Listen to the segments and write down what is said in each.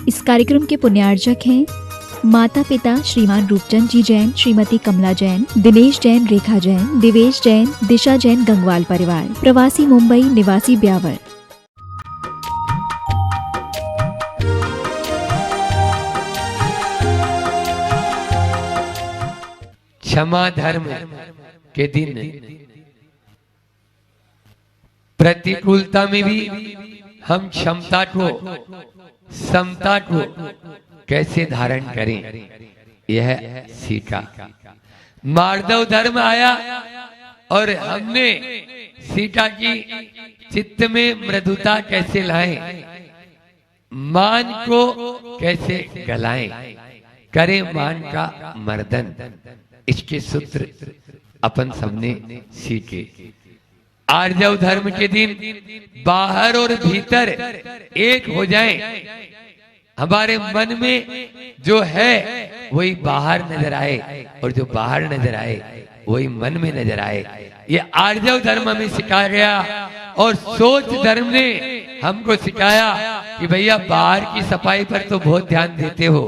इस कार्यक्रम के पुण्यार्जक हैं माता पिता श्रीमान रूपचंद जी जैन, श्रीमती कमला जैन, दिनेश जैन, रेखा जैन, दिवेश जैन, दिशा जैन, गंगवाल परिवार, प्रवासी मुंबई, निवासी ब्यावर। क्षमा धर्म के दिन प्रतिकूलता में भी हम क्षमता को, समता को कैसे धारण करें, यह सीखा। मार्दव धर्म आया और हमने सीखा कि चित्त में मृदुता कैसे लाएं, मान को कैसे गलाएं, करें मान का मर्दन। इसके सूत्र अपन सबने सीखे। आर्जव धर्म के दिन बाहर और भीतर एक हो जाएं, हमारे मन में जो है वही बाहर नजर आए और जो बाहर नजर आए वही मन में नजर आए। ये आर्जव धर्म हमें सिखाया गया और सोच धर्म ने हमको सिखाया कि भैया बाहर की सफाई पर तो बहुत ध्यान देते हो,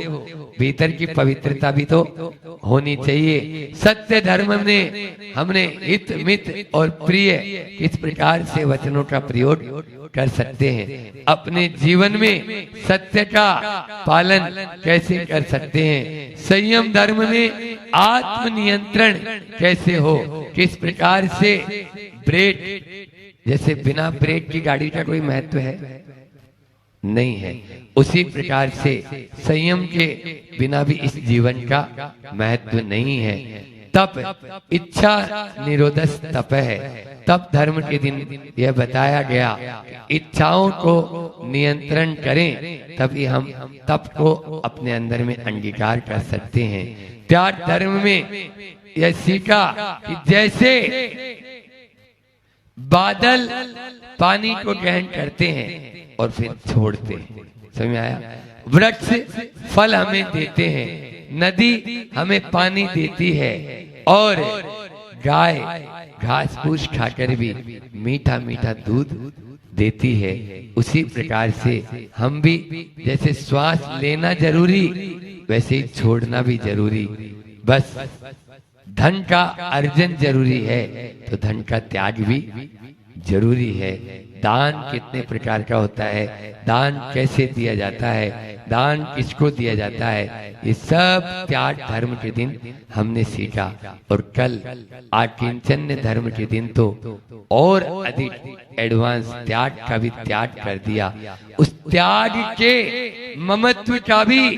भीतर की पवित्रता भी तो होनी चाहिए। सत्य धर्म ने हमने हित मित और प्रिय किस प्रकार से वचनों का प्रयोग कर सकते हैं, अपने जीवन में सत्य का पालन कैसे कर सकते हैं, संयम धर्म में आत्मनियंत्रण कैसे हो, किस प्रकार से ब्रेक, जैसे बिना ब्रेक की गाड़ी का कोई महत्व है नहीं है, उसी प्रकार से संयम के बिना भी इस जीवन का महत्व नहीं है। तप इच्छा निरोधस तप है। तप धर्म के दिन यह बताया गया, इच्छाओं को नियंत्रण करें तभी हम तप को अपने अंदर में अंगीकार कर सकते हैं। त्याग धर्म में यह सीखा कि जैसे बादल पानी को ग्रहण करते हैं और फिर छोड़ते हैं, समझ में आया? वृक्ष फल हमें देते हैं, नदी हमें पानी देती है और गाय घास फूस खाकर भी मीठा मीठा दूध देती है। उसी प्रकार से हम भी जैसे श्वास लेना जरूरी वैसे ही छोड़ना भी जरूरी। बस धन का अर्जन जरूरी है तो धन का त्याग भी जरूरी है। दान कितने प्रकार का होता है, दान कैसे दिया जाता है, दान किसको दिया जाता है, ये सब त्याग धर्म के दिन हमने सीखा। और कल आकिंचन्य धर्म के दिन तो और अधिक एडवांस त्याग का भी त्याग कर दिया। उस त्याग के ममत्व का भी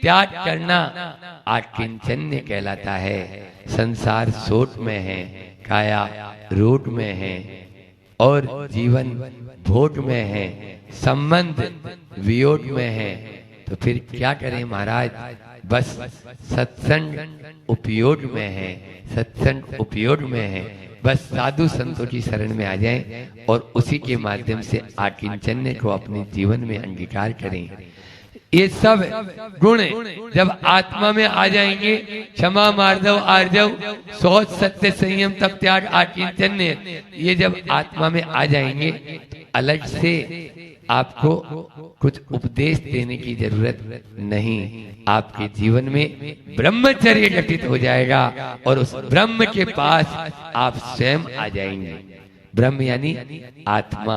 त्याग करना आकिंचन्य कहलाता है। संसार सोट में है, काया रोट में है और जीवन भोट में है, संबंध वियोग में है, तो फिर क्या करें महाराज? बस सत्संग उपयोग में है, सत्संग उपयोग में है। बस साधु संतों की शरण में आ जाएं और उसी के माध्यम से आकिंचन्य को अपने जीवन में अंगीकार करें। ये सब गुण जब आत्मा में आ जाएंगे, क्षमा मार्दव आर्जव सोच सत्य संयम तप त्याग आकिंचन्य, ये जब आत्मा में आ जाएंगे अलग से आपको कुछ उपदेश देने की जरूरत नहीं। आपके जीवन में ब्रह्मचर्य घटित हो जाएगा और उस ब्रह्म के पास आप स्वयं आ जाएंगे। ब्रह्म यानी आत्मा,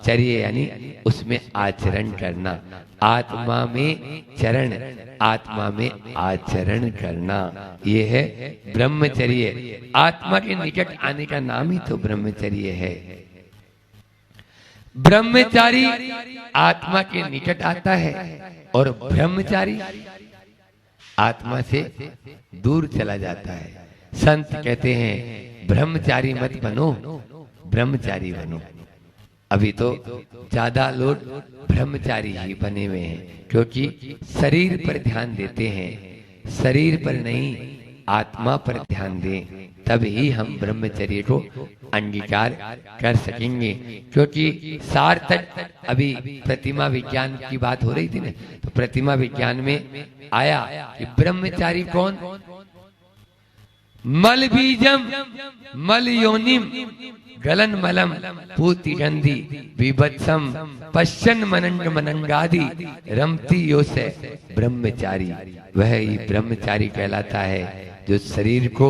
चर्य यानी उसमें आचरण करना, आत्मा में चरण, आत्मा में आचरण करना, ये है ब्रह्मचर्य। आत्मा के निकट आने का नाम ही तो ब्रह्मचर्य है। ब्रह्मचारी आत्मा के निकट आता है और ब्रह्मचारी आत्मा से दूर चला जाता है। संत कहते हैं ब्रह्मचारी मत बनो, ब्रह्मचारी बनो। अभी तो ज्यादा लोग ब्रह्मचारी ही बने हुए हैं, क्योंकि शरीर पर ध्यान देते हैं। शरीर पर नहीं, आत्मा पर ध्यान दें, तभी हम ब्रह्मचर्य को अंगीकार कर सकेंगे। क्योंकि सार्थक, अभी प्रतिमा विज्ञान की बात हो रही थी ना, तो प्रतिमा विज्ञान में आया कि ब्रह्मचारी कौन? मल बीजम मल योनिम गलन मलम पूति गंधी विभत्सम पश्चन मनंग मनंगादि रमती योसे ब्रह्मचारी। वह ही ब्रह्मचारी कहलाता है जो शरीर को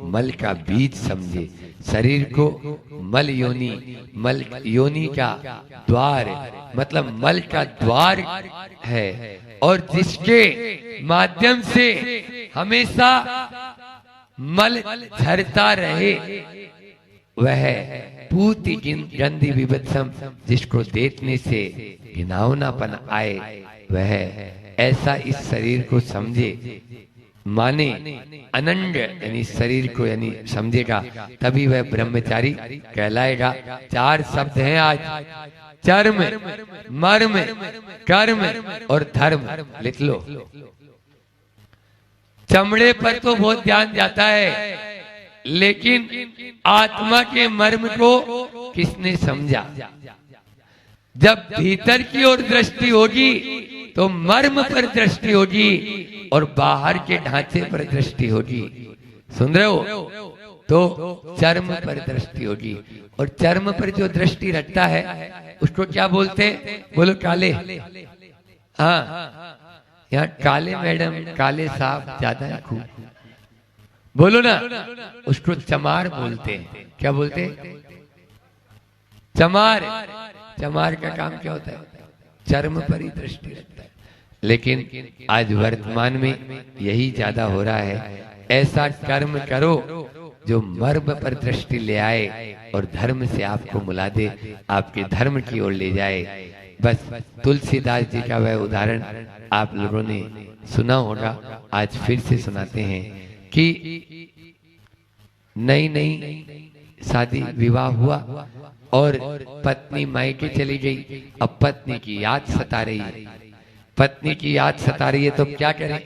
मल का बीज समझे, शरीर को मल योनि का द्वार मतलब मल का द्वार है, और जिसके माध्यम से हमेशा मल झरता रहे वह पूति गंदी विभत्सम, जिसको देखने से घिनौनापन आए वह ऐसा इस शरीर को समझे, माने अनंग यानी शरीर को यानी समझेगा, तभी वह ब्रह्मचारी कहलाएगा। 4 शब्द हैं आज, चर्म, मर्म, कर्म और धर्म। लिख लो। चमड़े पर तो बहुत ध्यान जाता है, लेकिन आत्मा के मर्म को किसने समझा? जब भीतर की ओर दृष्टि होगी तो मर्म पर दृष्टि होगी और बाहर के ढांचे पर दृष्टि होगी। सुन रहे हो? तो चर्म पर दृष्टि होगी, और चर्म पर जो दृष्टि रखता है उसको क्या बोलते हैं? बोलो काले। हाँ, यहाँ काले मैडम, काले साहब ज्यादा है खूब। बोलो ना, उसको चमार बोलते हैं। क्या बोलते हैं? चमार। चमार का काम क्या होता है? चर्म पर ही दृष्टि रखता है। लेकिन आज वर्तमान में यही ज्यादा हो रहा है। ऐसा कर्म करो जो मर्म पर दृष्टि ले आए और धर्म से आपको मुला दे, आपके धर्म की ओर ले जाए। बस तुलसीदास जी का वह उदाहरण आप लोगों ने सुना होगा, आज फिर से सुनाते हैं कि नई शादी विवाह हुआ और पत्नी मायके चली गई। अब पत्नी की याद सता रही है, पत्नी की याद सता रही है तो क्या करें?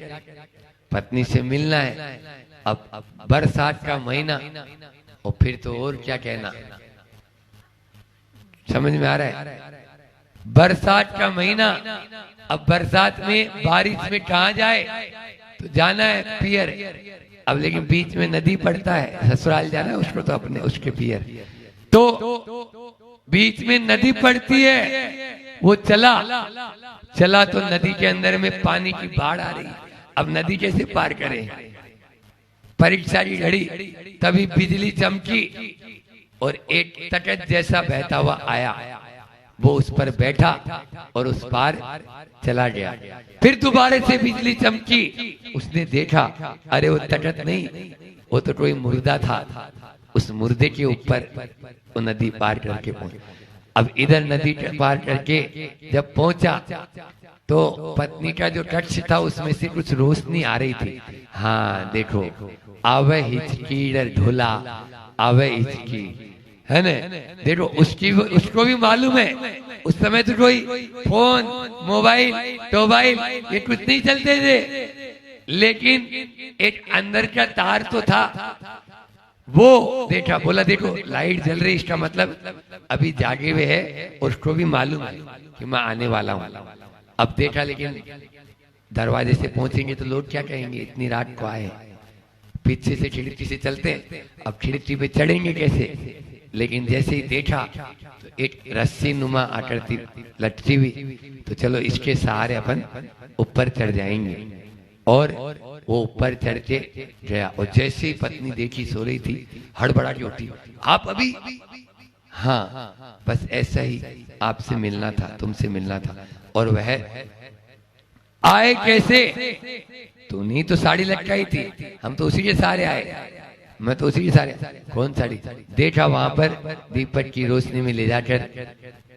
पत्नी से मिलना है। अब बरसात का महीना, और फिर तो और क्या कहना, समझ में आ रहा है? बरसात का महीना, अब बरसात में बारिश में कहा जाए? तो जाना है पियर। अब लेकिन बीच में नदी पड़ता है, ससुराल जाना है उसको तो अपने उसके पियर। तो बीच में नदी पड़ती है, वो चला तो नदी के अंदर में पानी की बाढ़ आ रही। अब नदी कैसे पार करें? परीक्षा की घड़ी, तभी बिजली चमकी और एक तकत जैसा बहता हुआ आया, वो उस पर बैठा और उस पार चला गया। फिर दोबारा से बिजली चमकी, उसने देखा अरे वो तकत नहीं, वो तो कोई मुर्दा था। उस मुर्दे के ऊपर वो नदी पार करके पहुंचा। अब इधर नदी पार करके जब पहुंचा तो पत्नी का जो कक्ष था उसमें से कुछ रोशनी आ रही थी। हाँ देखो, आवे हिचकी ढोला, आवे हिचकी, है ना? देखो उसको भी मालूम है उस समय तो कोई फोन, मोबाइल, टोबाइल ये कुछ नहीं चलते थे, लेकिन एक अंदर का तार तो था। वो देखा, बोला देखो लाइट जल रही, इसका मतलब अभी जागे हुए है, उसको भी मालूम है कि मैं आने वाला हूँ। अब देखा, लेकिन दरवाजे से पहुंचेंगे तो लोग क्या कहेंगे, इतनी रात को आए। पीछे से खिड़की से चलते हैं, अब खिड़की पे चढ़ेंगे कैसे? लेकिन जैसे ही देखा तो एक रस्सी नुमा आकृति लटकी हुई, तो चलो इसके सहारे अपन ऊपर चढ़ जाएंगे। और वो ऊपर चढ़ के गया, और जैसे ही पत्नी देखी सो रही थी, हड़बड़ा के उठी, आप अभी? हाँ, बस ऐसा ही आपसे मिलना था, तुमसे मिलना था। और वह आए कैसे? तूने तो साड़ी लटकाई थी, हम तो उसी के सहारे आए, मैं तो उसी के सहारे। कौन साड़ी? देखा वहां पर दीपक की रोशनी में ले जाकर,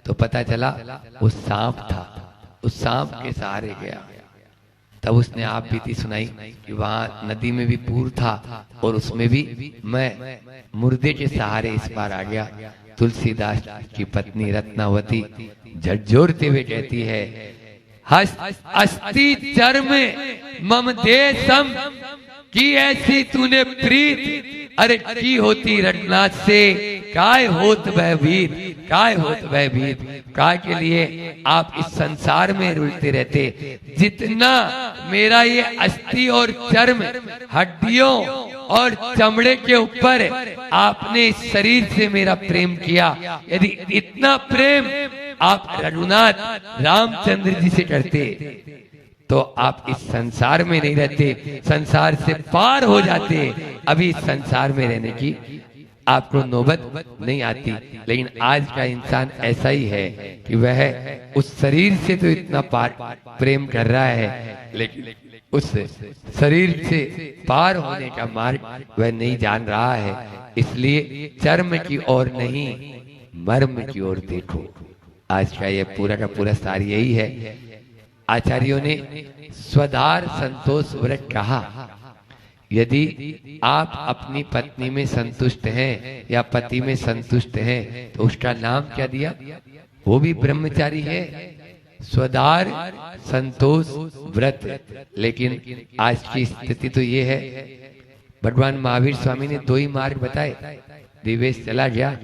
तो पता चला वो सांप था, उस सांप के सहारे गया। तब उसने आप बीती सुनाई कि वहां नदी में भी पूर था और उसमें भी मैं मुर्दे के सहारे इस पार आ गया। तुलसीदास की पत्नी रत्नावती झकझोरते हुए कहती है, अस्ति चर्म मम देशम की ऐसी तूने प्रीत, अरे की होती रटनाथ से काय होत भयभीत, काय होत भयभीत। काय के लिए आप इस संसार में रुलते रहते। जितना मेरा ये अस्थि और चर्म हड्डियों और चमड़े के ऊपर आपने इस शरीर से मेरा प्रेम किया। यदि इतना प्रेम आप रघुनाथ रामचंद्र जी से करते तो आप इस संसार में नहीं रहते, संसार से पार हो जाते। अभी इस संसार में रहने की आपको नौबत नहीं आती। लेकिन आज का इंसान ऐसा ही है कि वह उस शरीर से तो इतना प्रेम कर रहा है, लेकिन उस शरीर से पार होने का मार्ग वह नहीं जान रहा है। इसलिए चर्म की ओर नहीं, मर्म की ओर देखो। आज का ये पूरा का पूरा सार यही है। आचार्यों ने स्वधार संतोष व्रत कहा। यदि आप अपनी पत्नी में संतुष्ट हैं या पति में संतुष्ट हैं तो उसका नाम क्या दिया? वो भी ब्रह्मचारी है, स्वधार संतोष व्रत। लेकिन आज की स्थिति तो ये है, भगवान महावीर स्वामी ने 2 ही मार्ग बताए। दिवेश चला गया,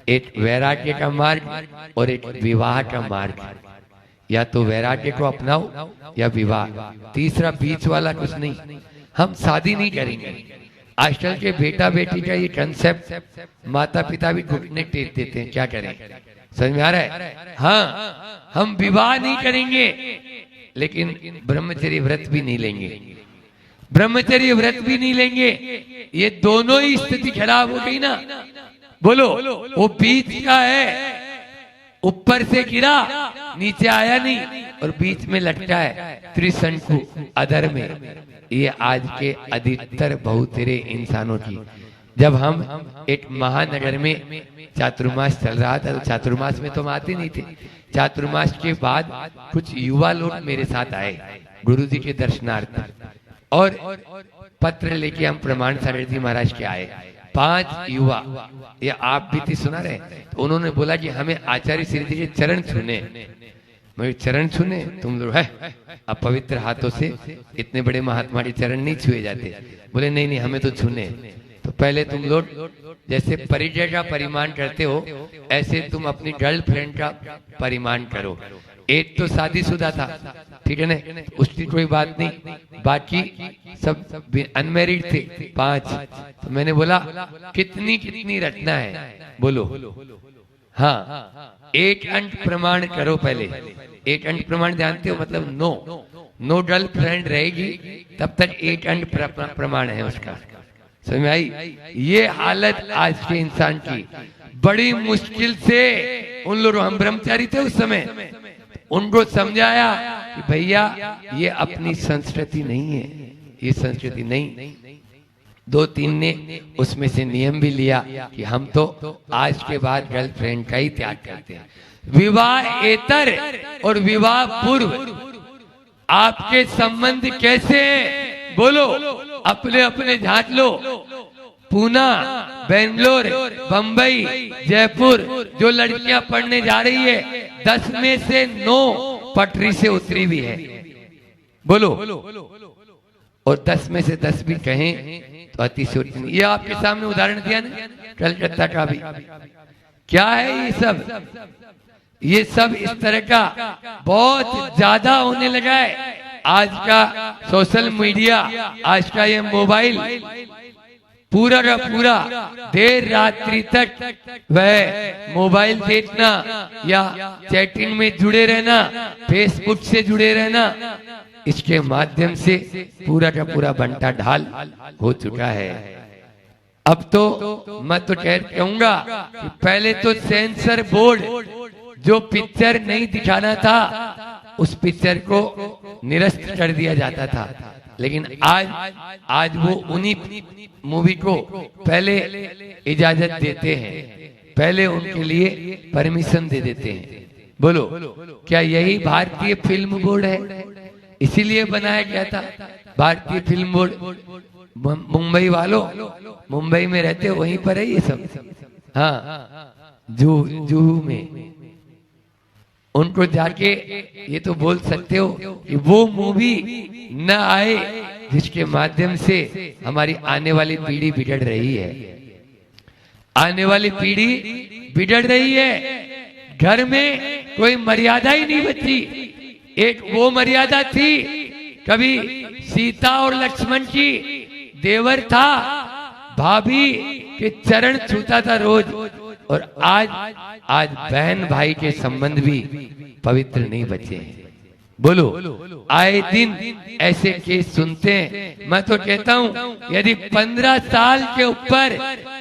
एक वैराग्य का मार्ग और एक विवाह का मार्ग। या तो वैराग्य को अपनाओ या विवाह, तीसरा बीच वाला कुछ नहीं। हम शादी नहीं करेंगे। आजकल के बेटा बेटी का ये कंसेप्ट माता पिता भी घुटने टेक देते हैं। क्या करें, समझ में आ रहा है? हाँ, हम विवाह नहीं करेंगे लेकिन ब्रह्मचर्य व्रत भी नहीं लेंगे, ब्रह्मचर्य व्रत भी नहीं लेंगे। ये दोनों ही स्थिति खराब हो गई ना। बोलो, वो बीच का है, ऊपर से गिरा नीचे आया नहीं और बीच में लटका है त्रिशंकु अधर में। ये आज के अधिकतर बहुतेरे इंसानों की। जब हम एक महानगर में चातुर्मास चल रहा था, तो चातुर्मास में तो हम आते नहीं थे। चातुर्मास के बाद कुछ युवा लोग मेरे साथ आए गुरु जी के दर्शनार्थ, और पत्र लेके हम प्रमाण सागर जी महाराज के आए। 5 युवा, ये आप भी थी सुना रहे। तो उन्होंने बोला कि हमें आचार्य श्री जी के चरण छूने। मैं चरण छूने? तुम लोग है अब पवित्र हाथों से इतने बड़े महात्मा के चरण नहीं छुए जाते। बोले नहीं नहीं, हमें तो छूने। तो पहले तुम लोग जैसे परिचय का परिमाण करते हो, ऐसे तुम अपनी गर्लफ्रेंड का परिमाण करो। एक तो शादीशुदा था, ठीक है ना, उसकी कोई बात नहीं, बाकी सब अनमैरिड थे 5। तो मैंने बोला कितनी कितनी रचना है, बोलो। हाँ, 1 अंक प्रमाण करो पहले। 1 अंक प्रमाण जानते हो? मतलब नो गर्लफ्रेंड रहेगी तब तक 1 अंक प्रमाण है उसका। समझ में आई? ये हालत आज के इंसान की। बड़ी मुश्किल से उन लोग, हम ब्रह्मचारी थे उस समय, उनको समझाया कि भैया ये अपनी संस्कृति नहीं है, ये संस्कृति नहीं। 2-3 ने उसमें से नियम भी लिया कि हम तो आज के बाद गर्लफ्रेंड का ही त्याग करते हैं। विवाहेतर और विवाह पूर्व आपके संबंध कैसे हैं? बोलो, अपने अपने झांक लो। पूना, बेंगलोर, बंबई, जयपुर जो लड़कियां पढ़ने जा रही है, 10 में से 9 पटरी से उतरी भी है। बोलो, और 10 में से 10 भी कहें तो अतिशयोक्ति नहीं। ये आपके सामने उदाहरण दिया ना कलकत्ता का भी। क्या है ये सब? ये सब इस तरह का बहुत ज्यादा होने लगा है। आज का सोशल मीडिया, आज का ये मोबाइल, पूरा का पूरा देर रात्रि तक वह मोबाइल देखना या चैटिंग में जुड़े रहना, फेसबुक से जुड़े रहना, इसके माध्यम से पूरा का पूरा बंटा ढाल हो चुका है। अब तो मैं तो कहूंगा कि पहले तो सेंसर बोर्ड जो पिक्चर नहीं दिखाना था उस पिक्चर को निरस्त कर दिया जाता था, लेकिन आज वो उन्हीं मूवी को पहले इजाजत देते हैं, पहले उनके लिए परमिशन दे देते हैं। बोलो, क्या यही भारतीय फिल्म बोर्ड है? इसीलिए बनाया गया था भारतीय फिल्म बोर्ड। मुंबई वालों, मुंबई में रहते हो, वहीं पर है ये सब। हाँ, जुहू में उनको जाके ये तो बोल सकते हो कि वो मूवी न आए जिसके माध्यम से हमारी आने वाली पीढ़ी बिगड़ रही है। आने वाली पीढ़ी बिगड़ रही है। घर में कोई मर्यादा ही नहीं बची। एक वो मर्यादा थी, कभी सीता और लक्ष्मण की, देवर था भाभी के चरण छूता था रोज, और आज बहन भाई के संबंध भी पवित्र नहीं बचे हैं। बोलो, आए दिन ऐसे केस सुनते हैं। मैं तो कहता हूं यदि 15 साल के ऊपर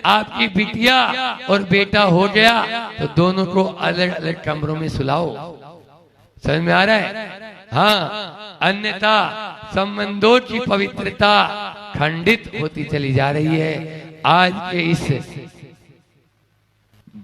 आपकी बिटिया और बेटा हो गया तो दोनों को अलग अलग कमरों में सुलाओ। समझ में आ रहा है? हाँ, अन्यथा संबंधों की पवित्रता खंडित होती चली जा रही है। आज के इस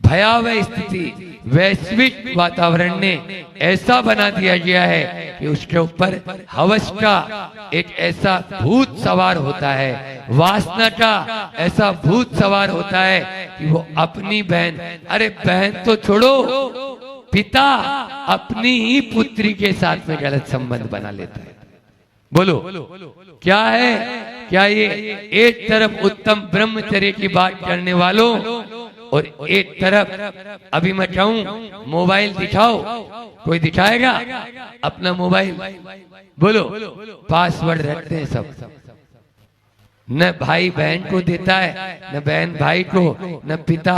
भयावह स्थिति, वैश्विक वातावरण ने ऐसा बना दिया गया है कि उसके ऊपर हवस का एक ऐसा भूत सवार होता है, वासना का ऐसा भूत सवार होता है कि वो अपनी बहन, अरे बहन तो छोड़ो, पिता अपनी ही पुत्री के साथ में गलत संबंध बना लेता है। बोलो, क्या है? क्या ये एक तरफ उत्तम ब्रह्मचर्य की बात करने वालों और एक तरफ अभी मैं कहूं मोबाइल दिखाओ, कोई दिखाएगा अपना मोबाइल? बोलो, पासवर्ड रखते हैं सब, न भाई बहन को देता है, न बहन भाई को, न पिता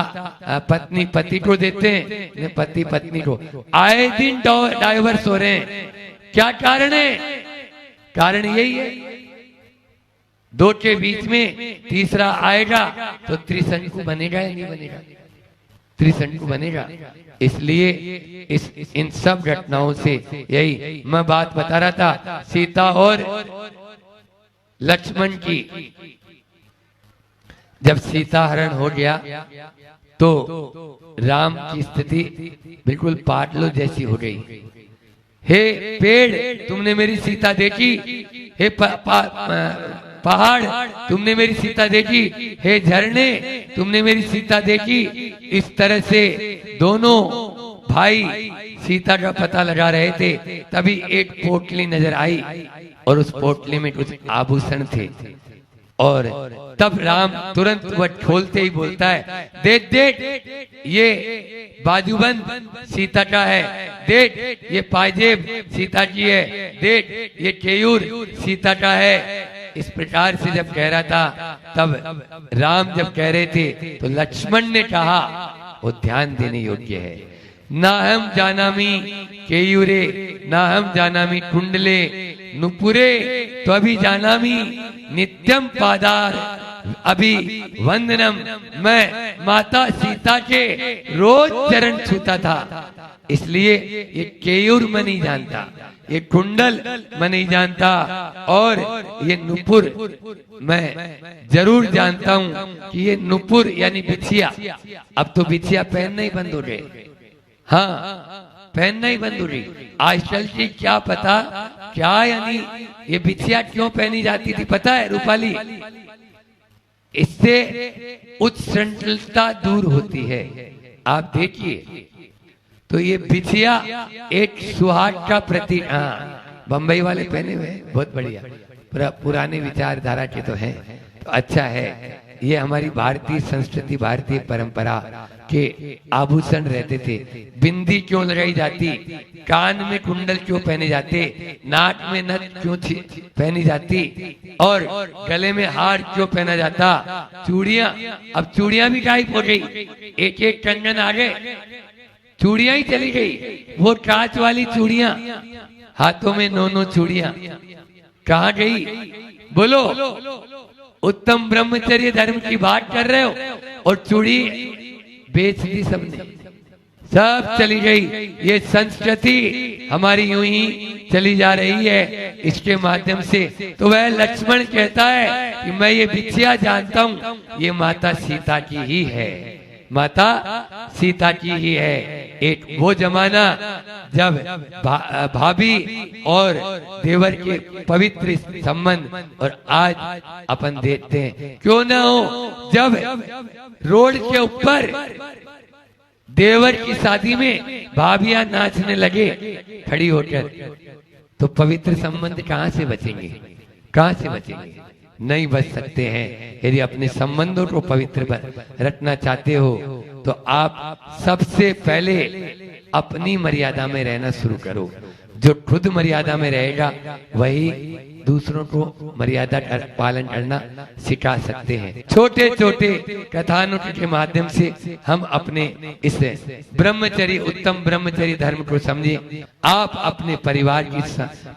पत्नी पति को देते हैं, न पति पत्नी को। आए दिन डाइवर्स हो रहे हैं। क्या कारण है? कारण यही है, दो के बीच में तीसरा आएगा तो त्रिशंकु बनेगा या नहीं बनेगा? त्रिशंकु बनेगा। इसलिए इन सब घटनाओं से यही मैं बात बता रहा था, सीता और लक्ष्मण की। जब सीता हरण हो गया तो राम की स्थिति बिल्कुल पाटलो जैसी हो गई। हे पेड़, तुमने मेरी सीता देखी? हे पहाड़, तुमने मेरी सीता देखी? हे झरने, तुमने मेरी सीता देखी? इस तरह से दोनों भाई सीता का पता लगा रहे थे। तभी एक पोटली नजर आई और उस पोटली में कुछ आभूषण थे, और तब राम तुरंत वह खोलते ही बोलता है, देख देख, ये बाजूबंद सीता का है, देख ये पायजेब सीता की है, देख ये केयूर सीता का है। इस प्रकार से जब कह रहा था, तब राम जब कह रहे थे तो लक्ष्मण ने कहा, वो ध्यान देने योग्य है, ना हम जानामी केयूरे, ना हम जानामी कुंडले नुपुरे, तो अभी जानामी नित्यम पादार अभी वंदनम। मैं माता सीता के रोज चरण छूता था, इसलिए ये केयूर मैं नहीं जानता, ये कुंडल मैं नहीं जानता, और ये नुपुर मैं जरूर जानता हूं कि ये नुपुर यानी बिछिया। अब तो बिछिया पहनना ही बंद हो गए। हाँ, पहनना ही बंद हो गई। आजकल की क्या पता क्या, यानी ये बिछिया क्यों पहनी जाती थी पता है रूपाली? इससे उत्सृंखलता दूर होती है। आप देखिए तो ये बिछिया एक सुहाग का प्रतीक। हाँ, बंबई वाले पहने हुए, बहुत बढ़िया, पुराने विचारधारा के तो हैं, तो अच्छा है। ये हमारी भारतीय संस्कृति, भारतीय परंपरा के आभूषण रहते थे। बिंदी क्यों लगाई जाती, कान में कुंडल क्यों पहने जाते, नाक में नथ क्यों पहनी जाती, और गले में हार क्यों पहना जाता, चूड़ियां, अब चूड़ियां भी गायब हो गई, एक एक कंगन आ गए, चूड़ियां ही चली गई। वो कांच वाली चूड़ियां, हाथों में 9 चूड़ियां कहाँ गई? बोलो, उत्तम ब्रह्मचर्य धर्म की बात कर रहे हो और चूड़ी बेच दी सबने, सब चली गई। ये संस्कृति हमारी यूं ही चली जा रही है इसके माध्यम से। तो वह लक्ष्मण कहता है कि मैं ये बिछिया जानता हूं, ये माता सीता की ही है, माता सीता की ही है। एक वो जमाना जब भाभी और देवर के पवित्र संबंध, और आज अपन देखते हैं क्यों ना हो, जब रोड के ऊपर देवर की शादी में भाभियां नाचने लगे खड़ी होकर, तो पवित्र संबंध कहां से बचेंगे? कहां से बचेंगे? नहीं बच सकते हैं। यदि अपने संबंधों को पवित्र रखना चाहते हो तो आप सबसे पहले अपनी मर्यादा में रहना शुरू करो। जो खुद मर्यादा में रहेगा वही दूसरों को मर्यादा का पालन करना सिखा सकते हैं। छोटे छोटे कथानक के माध्यम से हम अपने इस ब्रह्मचर्य, उत्तम ब्रह्मचर्य धर्म को समझें। आप अपने परिवार की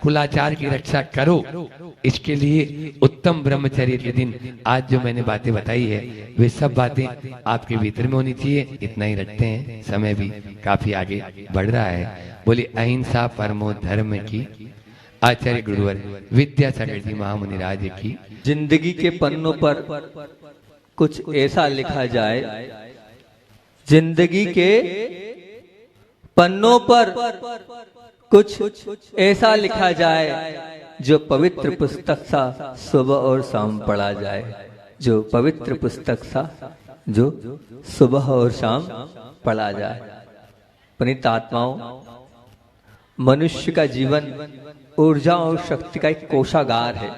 कुलाचार की रक्षा करो, इसके लिए उत्तम ब्रह्मचर्य के दिन आज जो मैंने बातें बताई है वे सब बातें आपके भीतर में होनी चाहिए। इतना ही रखते हैं, समय भी काफी आगे बढ़ रहा है। बोले अहिंसा परमो धर्म की, आचार्य गुरुवर विद्यासागर जी महामुनिराज की। जिंदगी के पन्नों पर कुछ ऐसा लिखा जाए, जिंदगी के पन्नों पर कुछ ऐसा लिखा जाए जो पवित्र पुस्तक सा सुबह और शाम पढ़ा जाए, जो पवित्र पुस्तक सा जो सुबह और शाम पढ़ा जाए। पुनीत आत्माओं, मनुष्य का जीवन ऊर्जा और शक्ति का एक कोषागार है।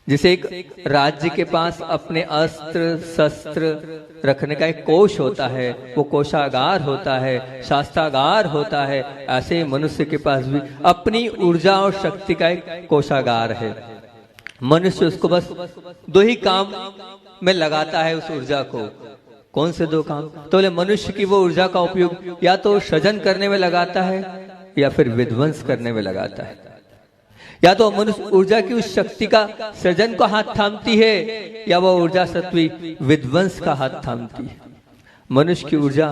जैसे एक राज्य के पास अपने अस्त्र शस्त्र रखने का एक कोष होता है, वो कोषागार होता है, शास्त्रागार होता है, ऐसे ही मनुष्य के पास भी अपनी ऊर्जा और शक्ति का एक कोषागार है। मनुष्य उसको बस दो ही काम में लगाता है उस ऊर्जा को। कौन से दो काम? तो बोले मनुष्य की वो ऊर्जा का उपयोग या तो सृजन करने में लगाता है या फिर विध्वंस करने में लगाता है। या तो मनुष्य ऊर्जा की उस शक्ति का सृजन को हाथ थामती है या वह ऊर्जा सत्वी विध्वंस का हाथ थामती है। मनुष्य की ऊर्जा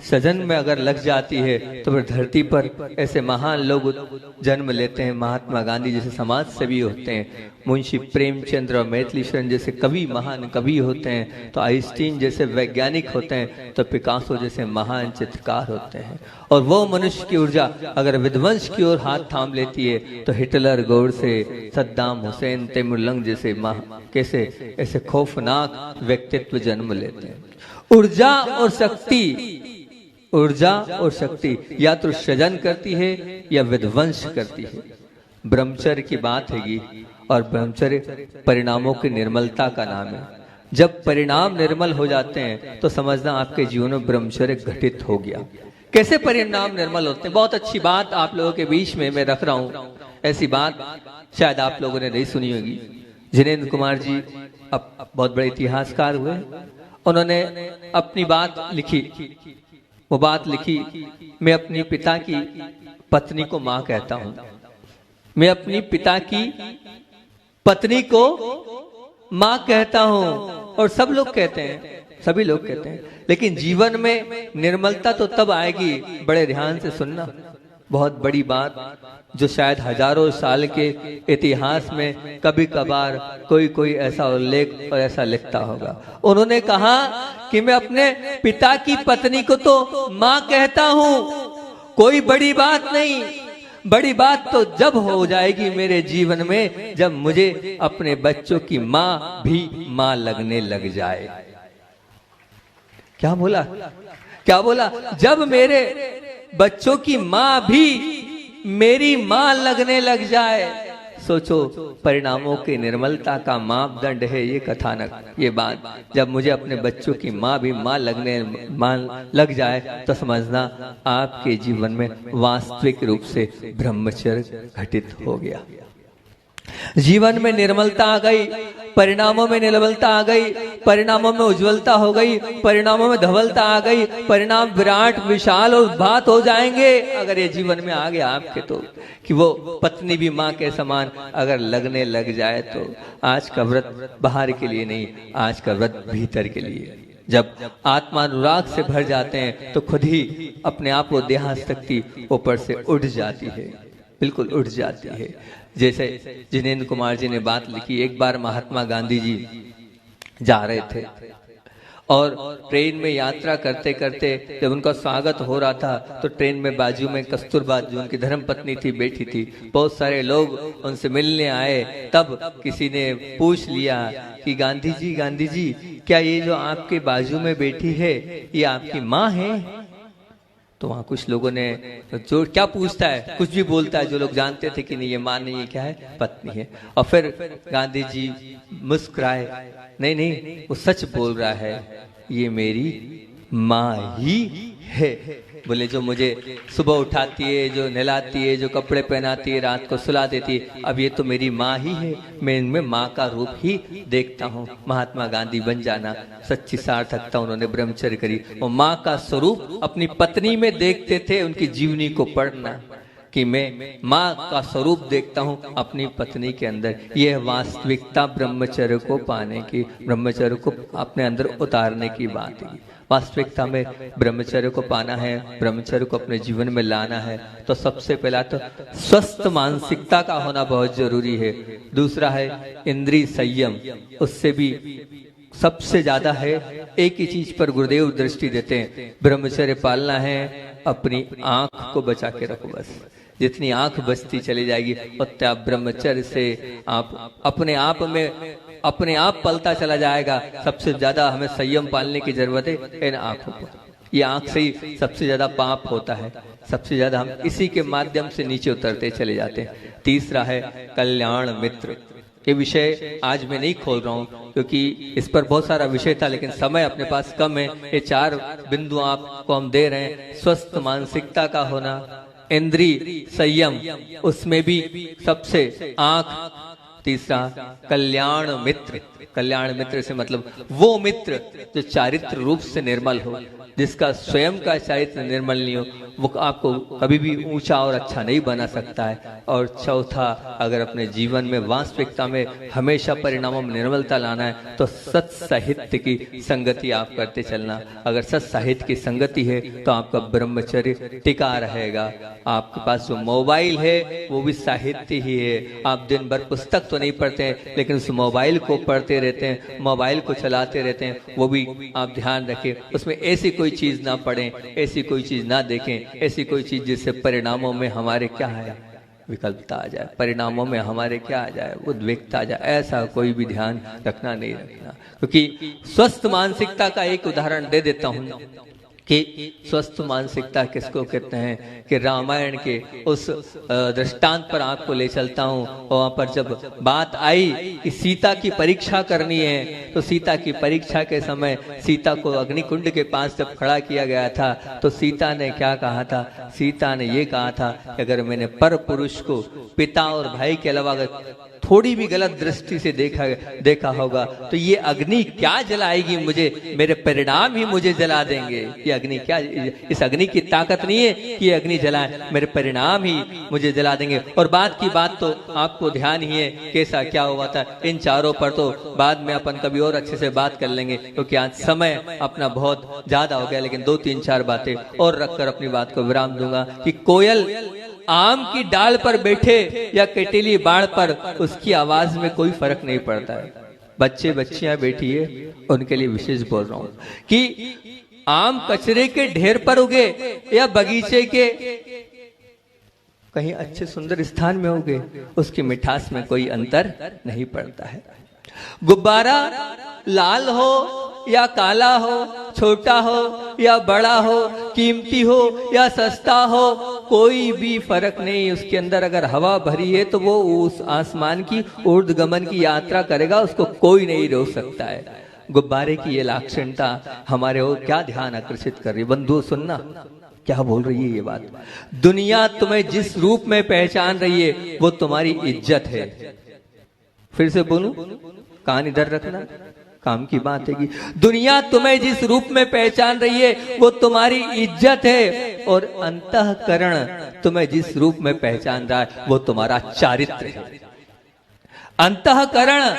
सृजन में अगर लग जाती है तो फिर धरती पर ऐसे महान लोग जन्म लेते हैं। महात्मा गांधी जैसे समाज सेवी होते हैं, मुंशी प्रेमचंद्र और मैथिली शरण जैसे कवि महान कवि होते हैं, तो आइंस्टीन जैसे वैज्ञानिक होते हैं, तो पिकासो जैसे महान चित्रकार होते हैं। और वो मनुष्य की ऊर्जा अगर विध्वंस की ओर हाथ थाम लेती है तो हिटलर, गोडसे, सद्दाम हुसैन, तैमूरलंग जैसे कैसे ऐसे खौफनाक व्यक्तित्व जन्म लेते हैं। ऊर्जा और शक्ति, ऊर्जा और शक्ति या तो सृजन करती है या विध्वंस करती है। ब्रह्मचर्य की बात हैगी, और ब्रह्मचर्य परिणामों की निर्मलता का नाम है। जब परिणाम निर्मल हो जाते हैं तो समझना आपके जीवन में ब्रह्मचर्य घटित हो गया। कैसे परिणाम निर्मल होते हैं? बहुत अच्छी बात आप लोगों के बीच में मैं रख रहा हूं। ऐसी बात शायद आप लोगों ने नहीं सुनी होगी। जिनेंद्र कुमार जी अब बहुत बड़े इतिहासकार हुए, उन्होंने अपनी बात लिखी। वो बात लिखी, मैं अपनी पिता की पत्नी को मां कहता हूं, मैं अपनी पिता की पत्नी को मां कहता हूं। और सब लोग कहते हैं, सभी लोग कहते हैं, लेकिन जीवन में निर्मलता तो तब आएगी, बड़े ध्यान से सुनना, बहुत बड़ी बात जो शायद हजारों साल के इतिहास में कभी कभार कोई ऐसा उल्लेख और ऐसा लिखता होगा। उन्होंने कहा कि मैं अपने पिता की पत्नी को तो मां कहता हूं, कोई बड़ी बात नहीं। बड़ी बात तो जब हो जाएगी मेरे जीवन में जब मुझे अपने बच्चों की मां भी मां लगने लग जाए। क्या बोला? क्या बोला? जब मेरे बच्चों की मां भी मेरी मां लगने लग जाए। सोचो, परिणामों की निर्मलता का मापदंड है ये कथानक, ये बात। जब मुझे अपने बच्चों की मां भी मां लग जाए तो समझना आपके जीवन में वास्तविक रूप से ब्रह्मचर्य घटित हो गया। जीवन में निर्मलता आ गई, परिणामों में निर्मलता आ गई, परिणामों में उज्जवलता हो गई, परिणामों में धवलता आ गई, परिणाम विराट विशाल और उद्भात हो जाएंगे अगर ये जीवन में आ गया आपके। तो कि वो पत्नी भी मां के समान अगर लगने लग जाए तो आज का व्रत बाहर के लिए नहीं, आज का व्रत भीतर के लिए। जब आत्मानुराग से भर जाते हैं तो खुद ही अपने आप वो देहाशक्ति ऊपर से उठ जाती है, बिल्कुल उठ जाती है। जैसे जिनेंद्र कुमार जी ने बात लिखी, एक बार महात्मा गांधी जी जा रहे थे और ट्रेन में यात्रा करते करते जब उनका स्वागत हो रहा था तो ट्रेन में बाजू में कस्तूरबा जो उनकी धर्म पत्नी थी बैठी थी। बहुत सारे लोग उनसे मिलने आए, तब किसी ने पूछ लिया कि गांधी जी क्या ये जो आपके बाजू में बैठी है ये आपकी माँ है? तो वहां कुछ लोगों ने जो क्या पूछता है, कुछ भी बोलता है, जो लोग जानते थे कि नहीं ये मां नहीं है, क्या है, पत्नी है। और फिर गांधी जी मुस्कुराए, नहीं वो सच बोल रहा है, ये मेरी मां ही है। बोले जो मुझे सुबह उठाती है, जो नहलाती है, जो कपड़े पहनाती है, रात को सुला देती है, अब ये तो मेरी माँ ही है, मैं इनमें माँ का रूप ही देखता हूँ। महात्मा गांधी बन जाना, सच्ची सार्थकता उन्होंने ब्रह्मचर्य करी। वो माँ का स्वरूप अपनी पत्नी में देखते थे, उनकी जीवनी को पढ़ना कि मैं माँ का स्वरूप देखता हूँ अपनी पत्नी के अंदर। यह वास्तविकता ब्रह्मचर्य को पाने की, ब्रह्मचर्य को अपने अंदर उतारने की बात है। वास्तविकता में ब्रह्मचर्य को पाना है, ब्रह्मचर्य को अपने जीवन में लाना है, तो सबसे पहला तो स्वस्थ मानसिकता का होना बहुत जरूरी है। दूसरा है इंद्रिय संयम, उससे भी सबसे ज्यादा है। एक ही चीज पर गुरुदेव दृष्टि देते हैं, ब्रह्मचर्य पालना है, अपनी आंख को बचा के रखो बस। जितनी आंख बचती चली जाएगी उतना ब्रह्मचर्य से आप अपने आप पलता चला जाएगा। सबसे ज्यादा हमें संयम पालने की जरूरत है इन आंखों पर। ये आंख से ही सबसे ज्यादा पाप होता है, सबसे ज्यादा हम इसी के माध्यम से नीचे उतरते चले जाते हैं। तीसरा है कल्याण मित्र। ये विषय आज मैं नहीं खोल रहा हूँ क्योंकि इस पर बहुत सारा विषय था, लेकिन समय अपने पास कम है। ये 4 बिंदु आपको हम दे रहे हैं। स्वस्थ मानसिकता का होना, इंद्रिय संयम, उसमें भी सबसे आंख। तीसरा कल्याण मित्र। कल्याण मित्र से मतलब वो मित्र जो चारित्र रूप से निर्मल हो, जिसका स्वयं का चारित्र निर्मल नहीं हो, वो आपको कभी भी ऊंचा और अच्छा नहीं बना सकता है। और चौथा, अगर अपने जीवन में वास्तविकता में हमेशा परिणामों में निर्मलता लाना है तो सत साहित्य की संगति आप करते चलना। अगर सत साहित्य की संगति है तो आपका ब्रह्मचर्य टिका रहेगा। आपके पास जो मोबाइल है वो भी साहित्य ही है। आप दिन भर पुस्तक तो नहीं पढ़ते हैं, लेकिन उस मोबाइल को पढ़ते रहते हैं, मोबाइल को चलाते रहते हैं, वो भी आप ध्यान रखें। उसमें ऐसी कोई चीज ना पढ़ें, ऐसी कोई चीज ना देखें, ऐसी कोई चीज जिससे परिणामों में हमारे क्या है, विकल्पता आ जाए, परिणामों में हमारे क्या आ जाए, उद्वेगता आ जाए। ऐसा कोई भी ध्यान रखना नहीं रखना। क्योंकि स्वस्थ मानसिकता का एक उदाहरण दे देता हूं कि स्वस्थ मानसिकता किसको कहते हैं, कि रामायण के उस दृष्टांत पर आपको ले चलता हूँ। वहां पर जब बात आई कि सीता की परीक्षा करनी है, तो सीता की परीक्षा के समय सीता को अग्निकुंड के पास जब खड़ा किया गया था तो सीता ने क्या कहा था? सीता ने ये कहा था कि अगर मैंने पर पुरुष को पिता और भाई के अलावा अगर थोड़ी भी गलत दृष्टि से देखा होगा तो ये अग्नि क्या जलाएगी मुझे, मेरे परिणाम ही मुझे जला देंगे। ये अग्नि क्या, इस अग्नि की ताकत नहीं है कि ये अग्नि जलाए, मेरे परिणाम ही मुझे जला देंगे। और बात की बात तो आपको ध्यान ही है कैसा क्या हुआ था। इन चारों पर तो बाद में अपन कभी और अच्छे से बात कर लेंगे, क्योंकि आज समय अपना बहुत ज्यादा हो गया। लेकिन 2-3-4 बातें और रखकर अपनी बात को विराम दूंगा कि कोयल आम की डाल पर बैठे या कटीली बाड़ पर, उसकी आवाज में कोई फर्क नहीं पड़ता है। बच्चे बच्चियां बैठी है, उनके लिए विशेष बोल रहा हूं कि आम कचरे के ढेर पर उगे या बगीचे के कहीं अच्छे सुंदर स्थान में उगे, उसकी मिठास में कोई अंतर नहीं पड़ता है। गुब्बारा लाल हो या काला हो, छोटा हो या बड़ा हो, कीमती हो या सस्ता हो, कोई भी फर्क नहीं। उसके अंदर अगर हवा भरी है तो वो उस आसमान की ऊर्ध्वगमन की यात्रा करेगा, उसको कोई नहीं रोक सकता है। गुब्बारे की ये लाक्षणिकता हमारे ओर क्या ध्यान आकर्षित कर रही है? बंधुओं सुनना क्या बोल रही है ये बात। दुनिया तुम्हें जिस रूप में पहचान रही है वो तुम्हारी इज्जत है। फिर से बोलूं, कान इधर रखना, काम की बात है कि दुनिया तुम्हें जिस रूप में पहचान रही है वो तुम्हारी इज्जत है, और अंतःकरण तुम्हें जिस रूप में पहचान रहा है वो तुम्हारा चारित्र है। अंतःकरण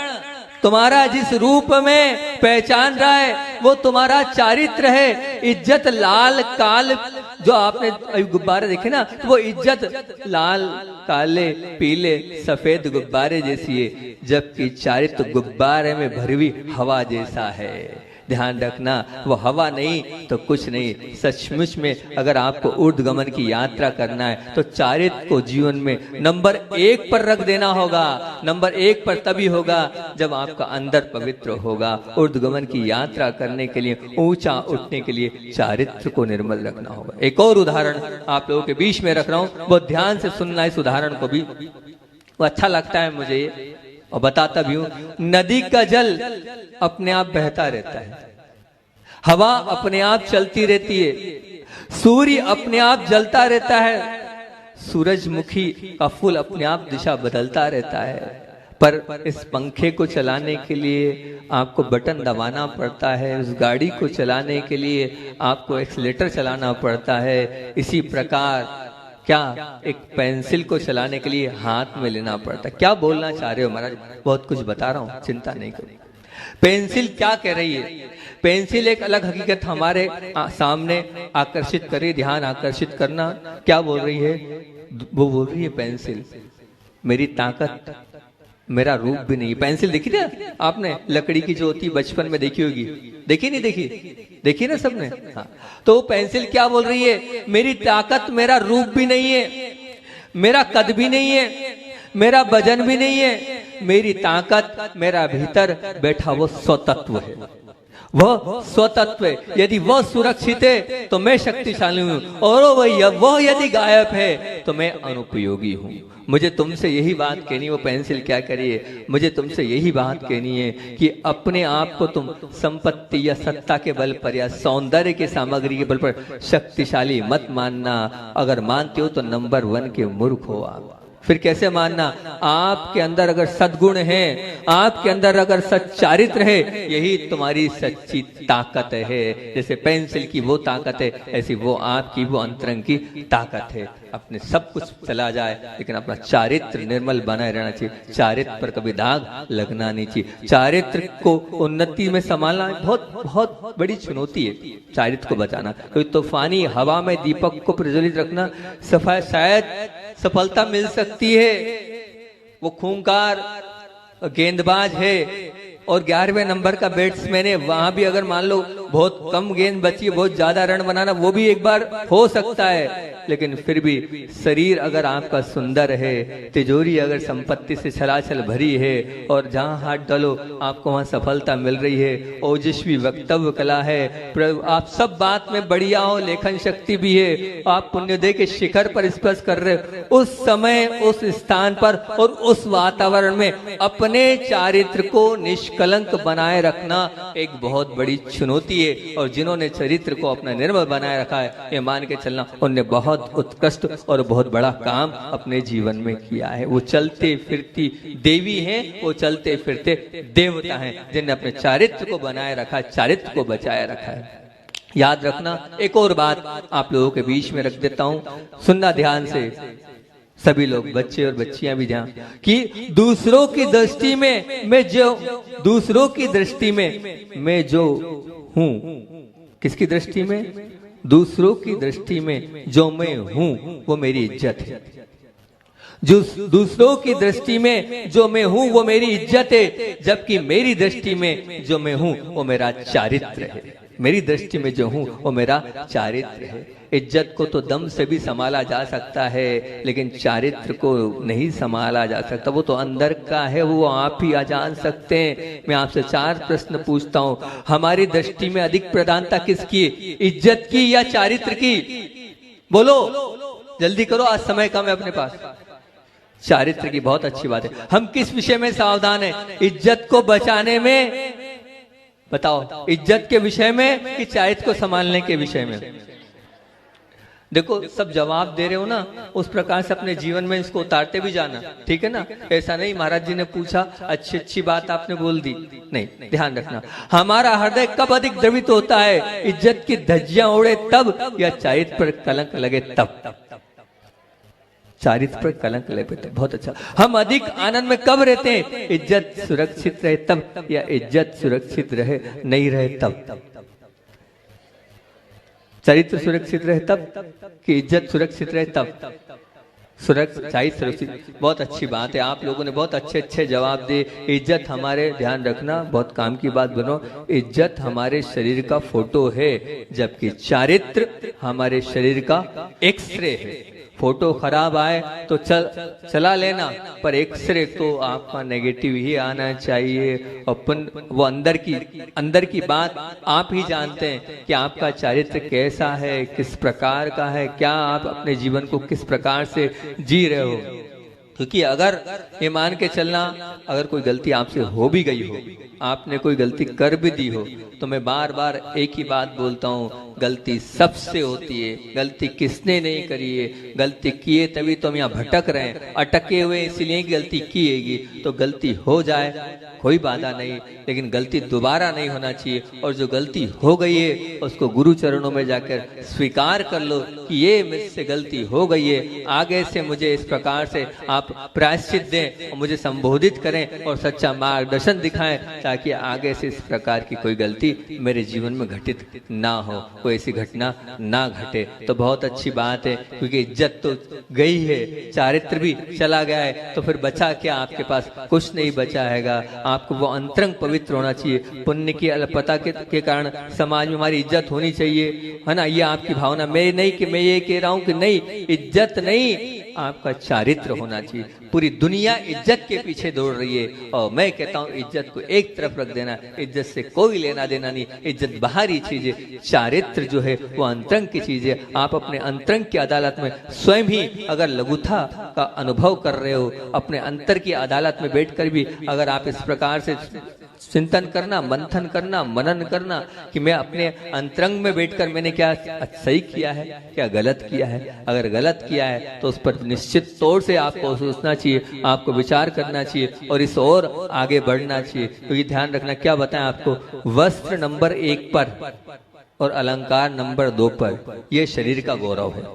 तुम्हारा जिस रूप में पहचान रहा है वो तुम्हारा चारित्र है। इज्जत लाल काल, जो आपने गुब्बारे देखे ना, वो इज्जत लाल काले पीले सफेद गुब्बारे जैसी है, जबकि चारित्र गुब्बारे में भरी हुई हवा जैसा है। ध्यान रखना, वो हवा नहीं तो कुछ नहीं। सचमुच में अगर आपको ऊर्ध्वगमन की यात्रा करना है तो चारित्र को जीवन में नंबर 1 पर रख देना होगा। नंबर 1 पर तभी होगा जब आपका अंदर पवित्र होगा। ऊर्ध्वगमन की यात्रा करने के लिए, ऊंचा उठने के लिए चारित्र को निर्मल रखना होगा। एक और उदाहरण आप लोगों के बीच में रख रहा हूं, वो ध्यान से सुनना। इस उदाहरण को भी वो अच्छा लगता है मुझे और बताता भी हूं। नदी का जल अपने आप बहता रहता है, हवा अपने आप चलती रहती है, सूर्य अपने आप जलता रहता है, सूरजमुखी का फूल अपने आप दिशा बदलता रहता है, पर इस पंखे को चलाने के लिए आपको बटन दबाना पड़ता है, उस गाड़ी को चलाने के लिए आपको एक्सीलेटर चलाना पड़ता है। इसी प्रकार क्या एक पेंसिल को चलाने के लिए हाथ में लेना पड़ता है। क्या बोलना चाह रहे हो महाराज? बहुत कुछ बता रहा हूं, चिंता नहीं करो। पेंसिल क्या कह रही है? पेंसिल एक अलग हकीकत हमारे सामने आकर्षित करे, ध्यान आकर्षित करना। क्या बोल रही है? वो बोल रही है पेंसिल मेरी ताकत, मेरा रूप भी नहीं। पेंसिल देखी ना आपने? लकड़ी की जो होती बचपन में देखी होगी, देखी नहीं देखी? देखी ना सबने? हाँ। तो पेंसिल क्या बोल रही है? मेरी ताकत, मेरा रूप भी नहीं है, मेरा कद भी नहीं है, मेरा वजन भी नहीं है। मेरी ताकत, मेरा भीतर बैठा वो स्वतत्व है, वह स्वतत्व है। यदि वह सुरक्षित है तो मैं शक्तिशाली हूं, और वह यदि गायब है तो मैं अनुपयोगी हूं। मुझे तुमसे यही बात कहनी है। वो पेंसिल क्या करिए? मुझे तुमसे यही बात कहनी है कि अपने आप को तुम संपत्ति या सत्ता के बल पर या सौंदर्य के सामग्री के बल पर शक्तिशाली मत मानना। अगर मानते हो तो नंबर 1 के मूर्ख हो आप। फिर कैसे मानना? आपके अंदर अगर सद्गुण है, आपके अंदर अगर सच्चारित्र है, यही तुम्हारी सच्ची ताकत है। जैसे पेंसिल की वो ताकत है, ऐसी वो आपकी वो अंतरंग की ताकत है। अपने सब कुछ चला जाए लेकिन अपना चारित्र निर्मल बनाए रहना चाहिए। चारित्र पर कभी दाग लगना नहीं चाहिए। चारित्र को उन्नति में संभालना बहुत बहुत बड़ी चुनौती है। चारित्र को बचाना, कोई तूफानी हवा में दीपक को प्रज्वलित रखना शायद सफलता मिल सकती है। वो खूंखार गेंदबाज है और 11वें नंबर का बैट्समैन है, वहां भी अगर मान लो बहुत कम गेंद बची है, बहुत ज्यादा रन बनाना वो भी एक बार हो सकता है। लेकिन फिर भी शरीर अगर आपका सुंदर है, तिजोरी अगर संपत्ति से छलाछल भरी है और जहां हाथ डालो आपको वहां सफलता मिल रही है, ओजस्वी वक्तव्य कला है, आप सब बात में बढ़िया हो, लेखन शक्ति भी है, आप पुण्योदय के शिखर पर स्पर्श कर रहे हो, उस समय उस स्थान पर और उस वातावरण में अपने चारित्र को निष्कलंक बनाए रखना एक बहुत बड़ी चुनौती है। और जिन्होंने चरित्र को अपना निर्मल बनाए रखा है, ये मान के चलना उनने बहुत उत्कृष्ट और बहुत बड़ा काम अपने जीवन में किया है। वो चलते फिरती देवी हैं, वो चलते फिरते देवता हैं, जिन्होंने अपने चारित्र को बनाए रखा, चारित्र को बचाए रखा है। याद रखना, एक और बात आप लोगों के बीच में रख देता हूं, सुनना ध्यान से सभी लोग, बच्चे और बच्चियां भी ध्यान, कि दूसरों की दृष्टि में मैं जो, दूसरों की दृष्टि में मैं जो हूं, किसकी दृष्टि में? दूसरों की दृष्टि में जो मैं हूं वो मेरी इज्जत है। जो दूसरों की दृष्टि में जो मैं हूं वो मेरी इज्जत है, जबकि मेरी दृष्टि में जो मैं हूं वो मेरा चारित्र है। मेरी दृष्टि में जो हूं वो मेरा चारित्र है। इज्जत को तो दम से भी संभाला जा सकता है, लेकिन चारित्र को नहीं संभाला जा सकता। वो तो अंदर का है, वो आप ही जान सकते हैं। मैं आपसे 4 प्रश्न पूछता हूं, हमारी दृष्टि में अधिक प्रधानता किसकी? इज्जत की या चारित्र की? बोलो, जल्दी करो, आज समय कम है अपने पास। चारित्र की, बहुत अच्छी बात है। हम किस विषय में सावधान है? इज्जत को बचाने में, बताओ, इज्जत के विषय में कि चारित्र को संभालने के विषय में? देखो, सब जवाब दे रहे हो ना, उस प्रकार से अपने जीवन में इसको उतारते भी जाना, ठीक है ना? ऐसा नहीं महाराज जी ने पूछा, अच्छी अच्छी बात आपने बोल दी, नहीं। ध्यान रखना, हमारा हृदय कब अधिक द्रवित होता है? इज्जत की धज्जियां उड़े तब, या चारित्र पर कलंक लगे तब? चारित्र पर कलंक लगे तब। बहुत अच्छा। हम अधिक आनंद में कब रहते हैं? इज्जत सुरक्षित रहे तब, या इज्जत सुरक्षित रहे नहीं रहे तब? चरित्र सुरक्षित रहे तब कि इज्जत सुरक्षित रहे तब? चारित्र सुरक्षित। बहुत अच्छी बात है, आप लोगों ने बहुत अच्छे अच्छे जवाब दिए। इज्जत हमारे, ध्यान रखना, बहुत काम की बात बनो, इज्जत हमारे शरीर का फोटो है, जबकि चारित्र हमारे शरीर का एक्सरे है। फोटो खराब आए तो चला लेना, पर एक्सरे तो आपका नेगेटिव ही आना चाहिए। अपन वो अंदर की बात आप ही जानते हैं कि आपका चारित्र कैसा है, किस प्रकार का है, क्या आप अपने जीवन को किस प्रकार से जी रहे हो। क्योंकि अगर ये मान के चलना, अगर कोई गलती आपसे हो भी गई हो, आपने कोई गलती कर भी दी हो, तो मैं बार बार एक ही बात बोलता हूँ, गलती सबसे होती है, गलती किसने नहीं करी है, गलती किए तभी तो हम यहाँ भटक रहे हैं, अटके हुए इसलिए गलती किएगी। तो गलती हो जाए कोई बाधा नहीं, लेकिन गलती दोबारा नहीं होना चाहिए। और जो गलती हो गई है उसको गुरु चरणों में जाकर स्वीकार कर लो कि ये मुझसे गलती हो गई है, आगे से मुझे इस प्रकार से आप प्रायश्चित दें और मुझे संबोधित करें और सच्चा मार्गदर्शन दिखाएं, ताकि आगे से इस प्रकार की कोई गलती मेरे जीवन में घटित ना हो, कोई ऐसी घटना ना घटे। तो बहुत अच्छी बात है, क्योंकि इज्जत तो गई है, चारित्र भी चला गया है, तो फिर बचा क्या आपके पास? कुछ नहीं बचा हैगा। आपको वो अंतरंग पवित्र होना चाहिए। पुण्य की अल्पता के कारण समाज में हमारी इज्जत होनी चाहिए, है ना, ये आपकी भावना। मैं नहीं कि मैं ये कह रहा हूं कि नहीं, इज्जत नहीं, आपका चारित्र होना चाहिए। पूरी दुनिया इज्जत के पीछे दौड़ रही है और मैं कहता हूं इज्जत को एक तरफ रख देना, इज्जत से कोई लेना देना नहीं। इज्जत बाहरी चीज है, चारित्र जो है वो अंतरंग की चीज है। आप अपने अंतरंग की अदालत में स्वयं ही अगर लघुता का अनुभव कर रहे हो, अपने अंतर की अदालत में बैठकर भी अगर आप इस प्रकार से चिंतन करना, मंथन करना, मनन करना कि मैं अपने अंतरंग में बैठकर मैंने क्या सही किया है, क्या गलत किया है। अगर गलत किया है तो उस पर निश्चित तौर से आपको सोचना चाहिए, आपको विचार करना चाहिए और इस ओर आगे बढ़ना चाहिए। क्योंकि ध्यान रखना, क्या बताएं आपको, वस्त्र नंबर 1 पर और अलंकार नंबर 2 पर यह शरीर का गौरव है।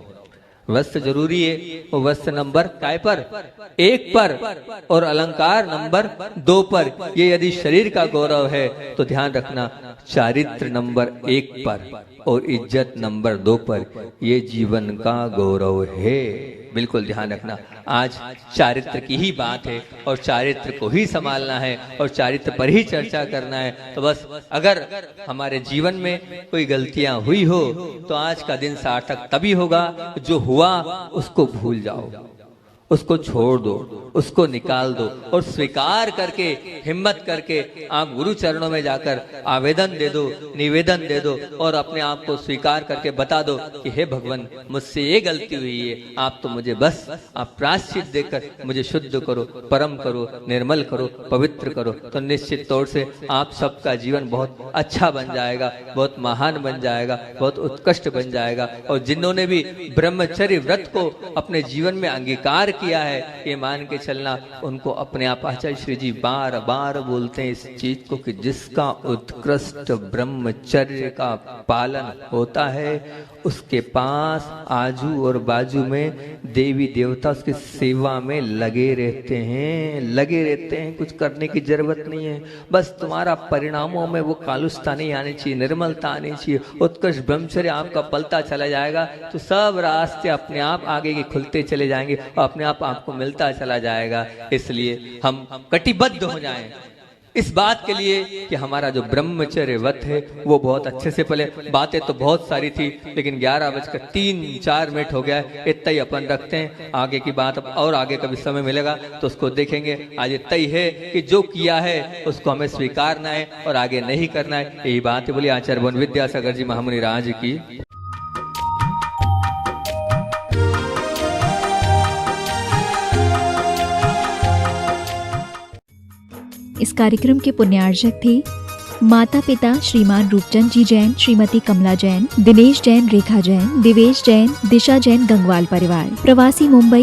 वस्त्र जरूरी है, वो वस्त्र नंबर काय पर? 1 पर और अलंकार नंबर 2 पर। ये यदि शरीर का गौरव है तो ध्यान रखना, चारित्र नंबर 1 पर और इज्जत नंबर 2 पर, ये जीवन का गौरव है। बिल्कुल ध्यान रखना, आज चारित्र की ही बात है और चारित्र को ही संभालना है और चारित्र पर ही चर्चा करना है। तो बस अगर हमारे जीवन में कोई गलतियां हुई हो तो आज का दिन सार्थक तभी होगा, जो हुआ उसको भूल जाओ, उसको छोड़ दो, उसको निकाल दो और स्वीकार करके, हिम्मत करके आप गुरु चरणों में जाकर आवेदन दे दो, निवेदन दे दो और अपने आप को स्वीकार करके बता दो कि हे भगवान, मुझसे ये गलती हुई है, आप तो मुझे बस आप प्रायश्चित देकर मुझे शुद्ध करो, परम करो, निर्मल करो, पवित्र करो। तो निश्चित तौर से आप सबका जीवन बहुत अच्छा बन जाएगा, बहुत महान बन जाएगा, बहुत उत्कृष्ट बन जाएगा। और जिन्होंने भी ब्रह्मचर्य व्रत को अपने जीवन में अंगीकार किया है, ये मान के चलना, उनको अपने आप आचार्य श्री जी बार बार बोलते हैं इस चीज को कि जिसका उत्कृष्ट ब्रह्मचर्य का पालन होता है उसके पास आजू और बाजू में देवी देवता उसकी सेवा में लगे रहते हैं। कुछ करने की जरूरत नहीं है, बस तुम्हारा परिणामों में वो कालुषता नहीं आनी चाहिए, निर्मलता आनी चाहिए, उत्कृष्ट ब्रह्मचर्य आपका पलता चला जाएगा तो सब रास्ते अपने आप आगे के खुलते चले जाएंगे और अपने आप आपको मिलता चला जाएगा। इसलिए हम कटिबद्ध हो जाएं इस बात के लिए कि हमारा जो ब्रह्मचर्य व्रत है वो बहुत अच्छे से पले। बातें तो बहुत सारी थी, लेकिन 11:03-4 हो गया है, इतना ही अपन रखते हैं। आगे की बात और आगे कभी समय मिलेगा तो उसको देखेंगे। आज इतना ही है कि जो किया है उसको हमें स्वीकारना है और आगे नहीं करना है। यही बात है। बोलिए आचार्य भवन विद्यासागर जी महामुनि राज की। इस कार्यक्रम के पुण्यार्चक थे माता पिता श्रीमान रूपचंद जी जैन, श्रीमती कमला जैन, दिनेश जैन, रेखा जैन, दिवेश जैन, दिशा जैन, गंगवाल परिवार, प्रवासी मुंबई